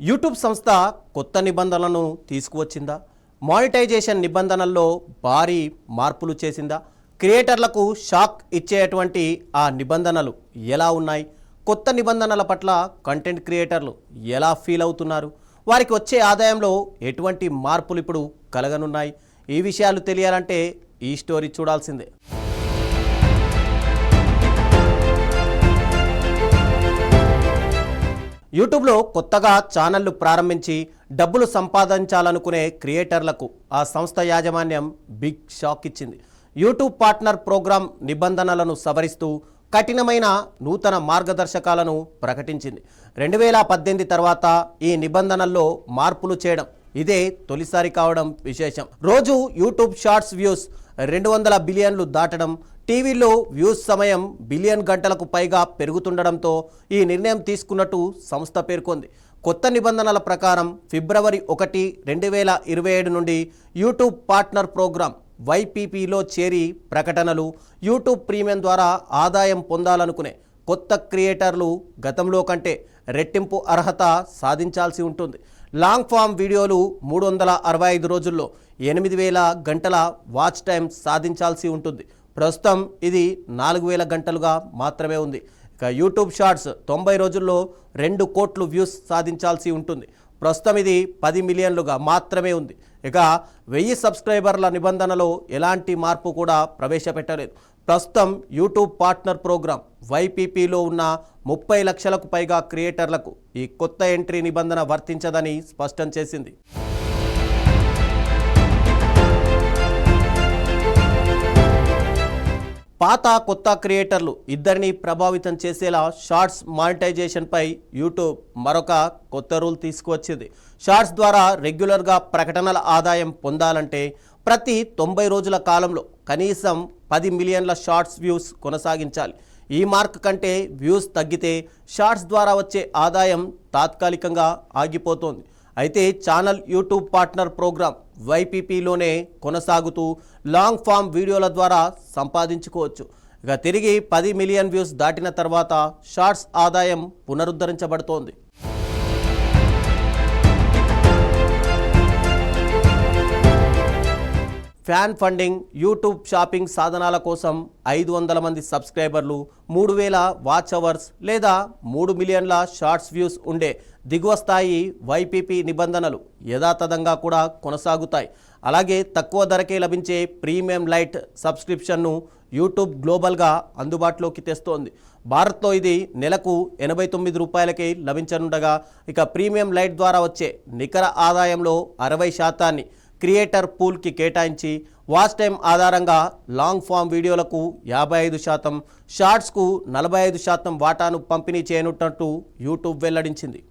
YouTube సంస్థ కొత్త నిబంధనలను తీసుకువచ్చిందా? మానిటైజేషన్ నిబంధనల్లో భారీ మార్పులు చేసిందా? క్రియేటర్లకు షాక్ ఇచ్చేటువంటి ఆ నిబంధనలు ఎలా ఉన్నాయి? కొత్త నిబంధనల పట్ల కంటెంట్ క్రియేటర్లు ఎలా ఫీల్ అవుతున్నారు? వారికి వచ్చే ఆదాయంలో ఎటువంటి మార్పులు ఇప్పుడు కలగనున్నాయి? ఈ విషయాలు తెలియాలంటే ఈ స్టోరీ చూడాల్సిందే. యూట్యూబ్లో కొత్తగా ఛానళ్లు ప్రారంభించి డబ్బులు సంపాదించాలనుకునే క్రియేటర్లకు ఆ సంస్థ యాజమాన్యం బిగ్ షాక్ ఇచ్చింది. యూట్యూబ్ పార్ట్నర్ ప్రోగ్రాం నిబంధనలను సవరిస్తూ కఠినమైన నూతన మార్గదర్శకాలను ప్రకటించింది. 2018 తర్వాత ఈ నిబంధనల్లో మార్పులు చేయడం ఇదే తొలిసారి కావడం విశేషం. రోజు యూట్యూబ్ షార్ట్స్ వ్యూస్ 200 బిలియన్లు దాటడం, టీవీలో వ్యూస్ సమయం బిలియన్ గంటలకు పైగా పెరుగుతుండడంతో ఈ నిర్ణయం తీసుకున్నట్టు సంస్థ పేర్కొంది. కొత్త నిబంధనల ప్రకారం ఫిబ్రవరి 1, 2027 నుండి యూట్యూబ్ పార్ట్నర్ ప్రోగ్రాం YPPలో చేరి ప్రకటనలు, యూట్యూబ్ ప్రీమియం ద్వారా ఆదాయం పొందాలనుకునే కొత్త క్రియేటర్లు గతంలో కంటే రెట్టింపు అర్హత సాధించాల్సి ఉంటుంది. లాంగ్ ఫామ్ వీడియోలు 365 రోజుల్లో 8000 గంటల వాచ్ టైం సాధించాల్సి ఉంటుంది. ప్రస్తుతం ఇది 4000 గంటలుగా మాత్రమే ఉంది. ఇక యూట్యూబ్ షార్ట్స్ 90 రోజుల్లో 2 కోట్ల వ్యూస్ సాధించాల్సి ఉంటుంది. ప్రస్తుతం ఇది 10 మిలియన్లుగా మాత్రమే ఉంది. ఇక 1000 సబ్స్క్రైబర్ల నిబంధనలో ఎలాంటి మార్పు కూడా ప్రవేశపెట్టలేదు. ప్రస్తుతం యూట్యూబ్ పార్ట్నర్ ప్రోగ్రాం YPPలో ఉన్న 30 లక్షలకు పైగా క్రియేటర్లకు ఈ కొత్త ఎంట్రీ నిబంధన వర్తించదని స్పష్టం చేసింది. పాత కొత్త క్రియేటర్లు ఇద్దరిని ప్రభావితం చేసేలా షార్ట్స్ మానిటైజేషన్పై యూట్యూబ్ మరొక కొత్త రూల్ తీసుకువచ్చింది. షార్ట్స్ ద్వారా రెగ్యులర్గా ప్రకటనల ఆదాయం పొందాలంటే ప్రతి 90 రోజుల కాలంలో కనీసం 10 మిలియన్ల షార్ట్స్ వ్యూస్ కొనసాగించాలి. ఈ మార్క్ కంటే వ్యూస్ తగ్గితే షార్ట్స్ ద్వారా వచ్చే ఆదాయం తాత్కాలికంగా ఆగిపోతోంది. అయితే ఛానల్ యూట్యూబ్ పార్ట్నర్ ప్రోగ్రాం YPPలోనే కొనసాగుతూ లాంగ్ ఫామ్ వీడియోల ద్వారా సంపాదించుకోవచ్చు. ఇక తిరిగి 10 మిలియన్ వ్యూస్ దాటిన తర్వాత షార్ట్స్ ఆదాయం పునరుద్ధరించబడుతోంది. ఫ్యాన్ ఫండింగ్, యూట్యూబ్ షాపింగ్ సాధనాల కోసం 500 మంది సబ్స్క్రైబర్లు, 3000 వాచ్ అవర్స్ లేదా 3 మిలియన్ల షార్ట్స్ వ్యూస్ ఉండే దిగువ స్థాయి YPP నిబంధనలు యథాతథంగా కూడా కొనసాగుతాయి. అలాగే తక్కువ ధరకే లభించే ప్రీమియం లైట్ సబ్స్క్రిప్షన్ను యూట్యూబ్ గ్లోబల్గా అందుబాటులోకి తెస్తోంది. భారత్లో ఇది నెలకు 89 రూపాయలకే లభించనుండగా, ఇక ప్రీమియం లైట్ ద్వారా వచ్చే నికర ఆదాయంలో 60% క్రియేటర్ పూల్కి కేటాయించి వాచ్ టైం ఆధారంగా లాంగ్ ఫామ్ వీడియోలకు 55%, షార్ట్స్కు 45% వాటాను పంపిణీ చేయనున్నట్టు యూట్యూబ్ వెల్లడించింది.